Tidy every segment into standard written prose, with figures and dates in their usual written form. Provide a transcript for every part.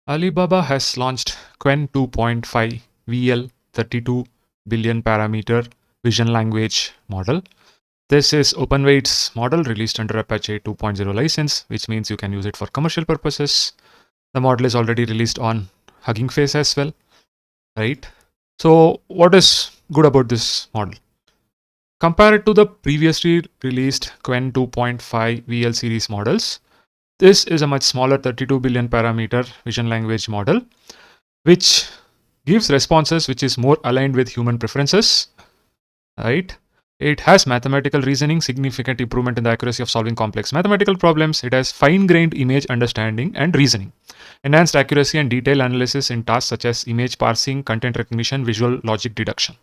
Alibaba has launched Qwen 2.5 VL 32 billion parameter vision language model. This is OpenWeight's model released under Apache 2.0 license, which means you can use it for commercial purposes. The model is already released on Hugging Face as well, right? So what is good about this model? Compared to the previously released Qwen 2.5 VL series models, this is a much smaller 32 billion parameter vision language model, which gives responses which is more aligned with human preferences, right? It has mathematical reasoning, significant improvement in the accuracy of solving complex mathematical problems. It has fine-grained image understanding and reasoning, enhanced accuracy and detailed analysis in tasks such as image parsing, content recognition, visual logic deduction.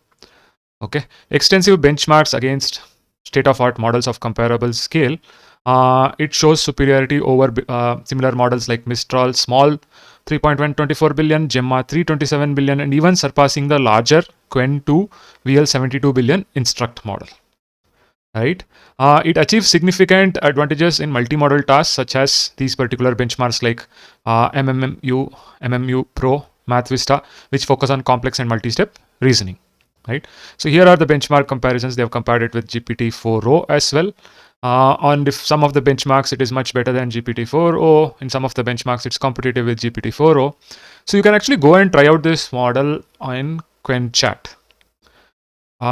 Okay, extensive benchmarks against state-of-art models of comparable scale. It shows superiority over similar models like Mistral Small 3.124 billion, Gemma 327 billion, and even surpassing the larger Qwen 2 VL 72 billion Instruct model. Right? It achieves significant advantages in multi-model tasks such as these particular benchmarks like MMU Pro, Math Vista, which focus on complex and multi-step reasoning. Right? So here are the benchmark comparisons. They have compared it with GPT-4o as well. On some of the benchmarks, it is much better than GPT-4o. In some of the benchmarks, it's competitive with GPT-4o. So you can actually go and try out this model in QuenChat.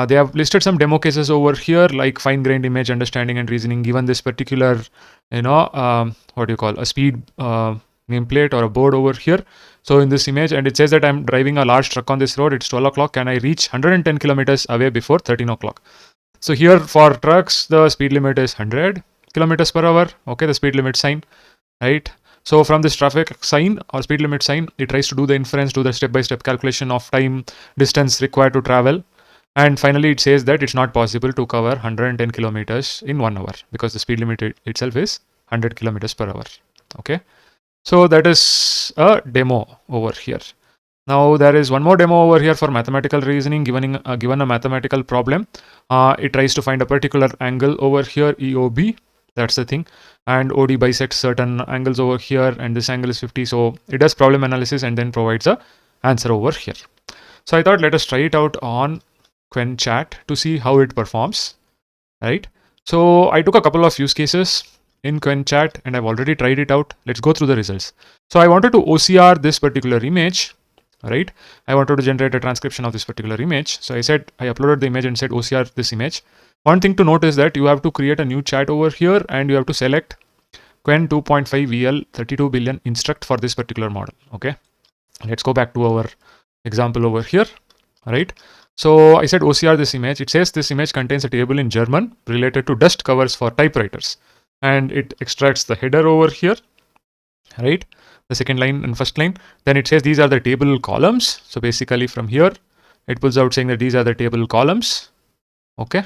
They have listed some demo cases over here, like fine-grained image understanding and reasoning, given this particular, what do you call, a speed nameplate or a board over here. So in this image, and it says that I'm driving a large truck on this road. It's 12 o'clock. Can I reach 110 kilometers away before 13 o'clock? So here for trucks, the speed limit is 100 kilometers per hour. Okay, the speed limit sign, right? So from this traffic sign or speed limit sign, it tries to do the inference, do the step-by-step calculation of time, distance required to travel. And finally, it says that it's not possible to cover 110 kilometers in 1 hour because the speed limit itself is 100 kilometers per hour. Okay. So that is a demo over here. Now there is one more demo over here for mathematical reasoning. Given a mathematical problem, it tries to find a particular angle over here, EOB. That's the thing. And OD bisects certain angles over here, and this angle is 50. So it does problem analysis and then provides a answer over here. So I thought let us try it out on QuenChat to see how it performs, right? So I took a couple of use cases in QuenChat and I've already tried it out. Let's go through the results. So I wanted to OCR this particular image, right? I wanted to generate a transcription of this particular image. So I uploaded the image and said OCR this image. One thing to note is that you have to create a new chat over here and you have to select Qwen 2.5 VL 32 billion instruct for this particular model. Okay, let's go back to our example over here, right? So I said OCR this image. It says this image contains a table in German related to dust covers for typewriters, and it extracts the header over here, right? The second line and first line. Then it says these are the table columns. So basically from here, it pulls out saying that these are the table columns. Okay.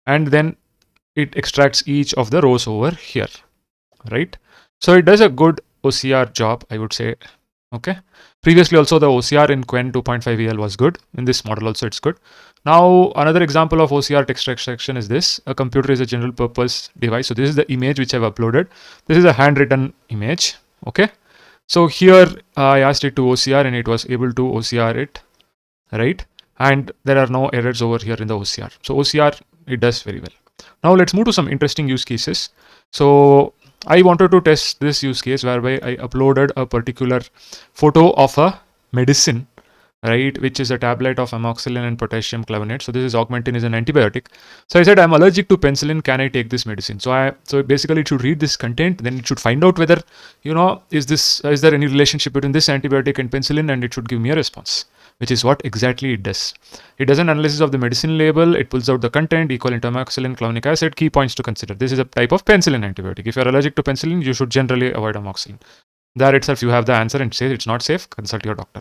And then it extracts each of the rows over here, right? So it does a good OCR job, I would say. Okay. Previously also the OCR in Qwen 2.5 VL was good. In this model also it's good. Now another example of OCR text extraction is this. A computer is a general purpose device. So this is the image which I've uploaded. This is a handwritten image. Okay. So here I asked it to OCR and it was able to OCR it, right? And there are no errors over here in the OCR. So OCR, it does very well. Now let's move to some interesting use cases. So I wanted to test this use case whereby I uploaded a particular photo of a medicine, right, which is a tablet of amoxicillin and potassium clavonate. So this is Augmentin is an antibiotic. So I said I'm allergic to penicillin. Can I take this medicine? So basically it should read this content, then it should find out whether is there any relationship between this antibiotic and penicillin, and it should give me a response, which is what exactly it does. It does an analysis of the medicine label. It pulls out the content, equivalent to amoxicillin, clavonic acid, key points to consider. This is a type of penicillin antibiotic. If you're allergic to penicillin, you should generally avoid amoxicillin. There itself, you have the answer and says it's not safe. Consult your doctor.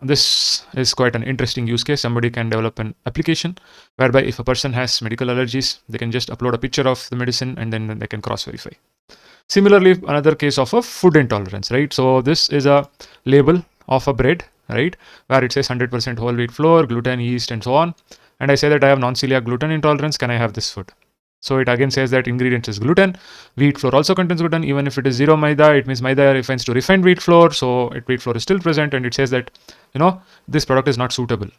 This is quite an interesting use case. Somebody can develop an application whereby if a person has medical allergies, they can just upload a picture of the medicine and then they can cross-verify. Similarly, another case of a food intolerance, right? So this is a label of a bread, right, where it says 100% whole wheat flour, gluten, yeast, and so on. And I say that I have non-celiac gluten intolerance. Can I have this food? So it again says that ingredient is gluten. Wheat flour also contains gluten. Even if it is 0 maida, it means maida refers to refined wheat flour. So wheat flour is still present, and it says that this product is not suitable.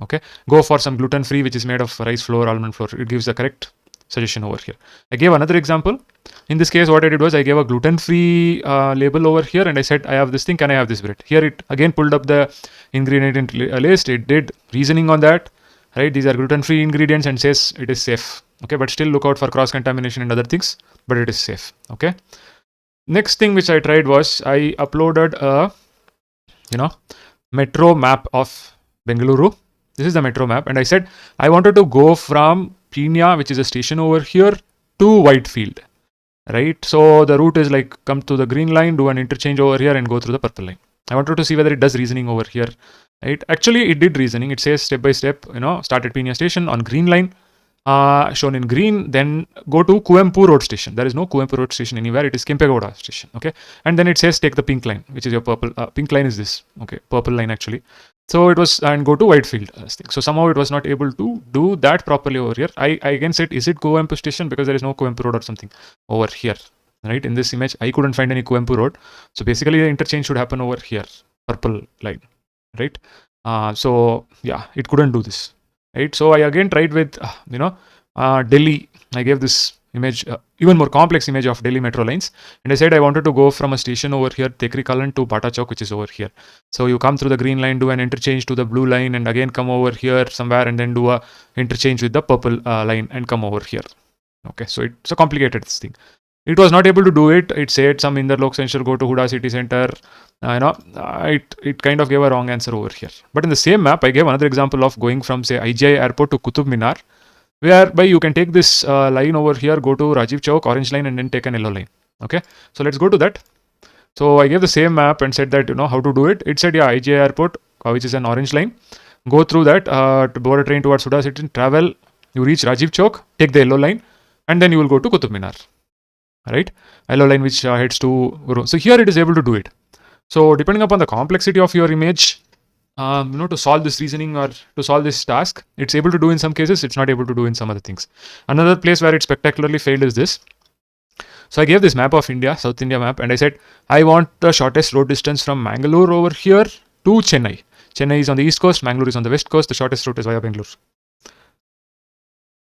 Okay, go for some gluten free, which is made of rice flour, almond flour. It gives the correct suggestion over here. I gave another example. In this case, what I did was I gave a gluten free label over here, and I said I have this thing. Can I have this bread? Here it again pulled up the ingredient list. It did reasoning on that. Right, these are gluten free ingredients and says it is safe. Okay, but still look out for cross contamination and other things, but it is safe. Okay, next thing which I tried was I uploaded a metro map of Bengaluru. This is the metro map, and I said I wanted to go from Peenya, which is a station over here, to Whitefield. Right, so the route is like come to the green line, do an interchange over here, and go through the purple line. I wanted to see whether it does reasoning over here. Right, actually it did reasoning. It says step by step, start at Peenya station on green line, shown in green, then go to Kuvempu road station. There is no Kuvempu road station anywhere. It is Kempegowda station. Okay, and then it says take the pink line, which is your purple. Pink line is this. Okay, purple line actually. So it was, and go to Whitefield. So somehow it was not able to do that properly over here. I again said, is it Kuvempu station, because there is no Kuvempu road or something over here. Right, in this image I couldn't find any Kuvempu road. So basically the interchange should happen over here, purple line. Right, so yeah, it couldn't do this. Right, so I again tried with Delhi. I gave this image, even more complex image of Delhi metro lines, and I said I wanted to go from a station over here, Tekri Kalan, to Bata Chowk, which is over here. So you come through the green line, do an interchange to the blue line, and again come over here somewhere, and then do a interchange with the purple line and come over here. Okay, so it's a complicated thing. It was not able to do it. It said some Indar Lok Central, go to Huda city center. It kind of gave a wrong answer over here. But in the same map, I gave another example of going from, say, IGI airport to Qutub Minar, whereby you can take this line over here, go to Rajiv Chowk, orange line, and then take an yellow line. Okay, so let's go to that. So I gave the same map and said that, how to do it. It said, yeah, IGI airport, which is an orange line. Go through that, to board a train towards Huda city, travel, you reach Rajiv Chowk, take the yellow line, and then you will go to Qutub Minar. Right, yellow line which heads to Guru. So here it is able to do it. So depending upon the complexity of your image, to solve this reasoning or to solve this task, it's able to do in some cases, it's not able to do in some other things. Another place where it spectacularly failed is this. So I gave this map of India, South India map, and I said I want the shortest road distance from Mangalore over here to Chennai. Chennai is on the east coast, Mangalore is on the west coast. The shortest route is via Bangalore.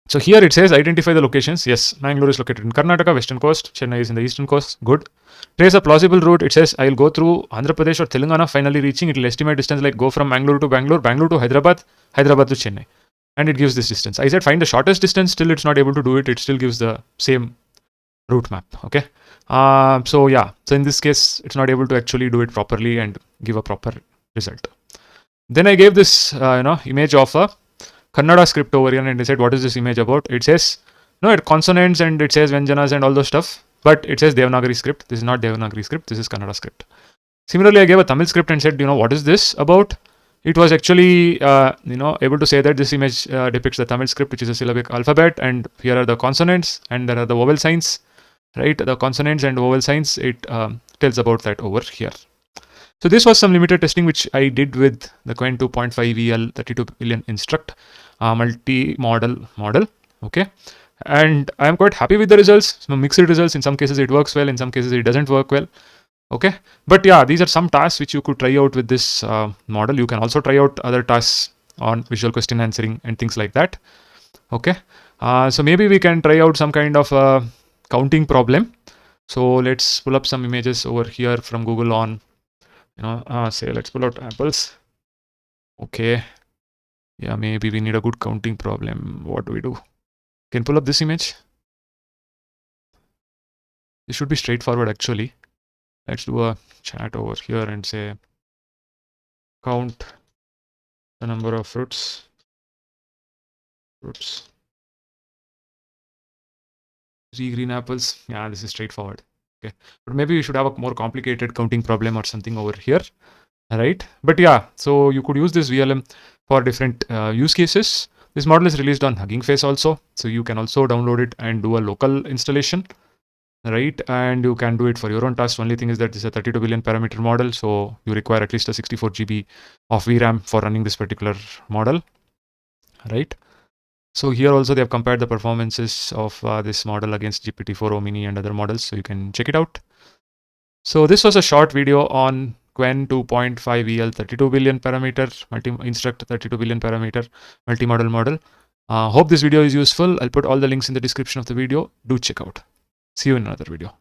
So here it says identify the locations. Yes, Mangalore is located in Karnataka, western coast. Chennai is in the eastern coast. Good. Trace a plausible route. It says I'll go through Andhra Pradesh or Telangana, finally reaching. It will estimate distance like go from Mangalore to Bangalore, Bangalore to Hyderabad, Hyderabad to Chennai. And it gives this distance. I said find the shortest distance. Still it's not able to do it. It still gives the same route map. Okay. So yeah. So in this case, it's not able to actually do it properly and give a proper result. Then I gave this image of a Kannada script over here, and I said, what is this image about? It says, it consonants and it says Vyanjanas and all those stuff, but it says Devanagari script. This is not Devanagari script, this is Kannada script. Similarly, I gave a Tamil script and said, what is this about? It was actually, able to say that this image depicts the Tamil script, which is a syllabic alphabet, and here are the consonants and there are the vowel signs, right? The consonants and vowel signs, it tells about that over here. So this was some limited testing which I did with the Qwen 2.5 VL 32 billion instruct multi-model model. Okay, and I am quite happy with the results. Some mixed results. In some cases it works well, in some cases it doesn't work well. Okay, but yeah, these are some tasks which you could try out with this model. You can also try out other tasks on visual question answering and things like that. Okay, so maybe we can try out some kind of counting problem. So let's pull up some images over here from Google on, say let's pull out apples. Okay, yeah, maybe we need a good counting problem. What do we do? Can pull up this image. This should be straightforward actually. Let's do a chat over here and say count the number of fruits. 3 green apples. Yeah, this is straightforward. Okay, but maybe we should have a more complicated counting problem or something over here. Right, but yeah, so you could use this VLM for different use cases. This model is released on Hugging Face also, so you can also download it and do a local installation, right? And you can do it for your own tasks. Only thing is that this is a 32 billion parameter model, so you require at least a 64 GB of VRAM for running this particular model, right? So here also they have compared the performances of this model against GPT-4o mini and other models, so you can check it out. So this was a short video on Qwen 2.5 EL 32 billion parameter instruct 32 billion parameter multimodal model. Hope this video is useful. I'll put all the links in the description of the video. Do check out. See you in another video.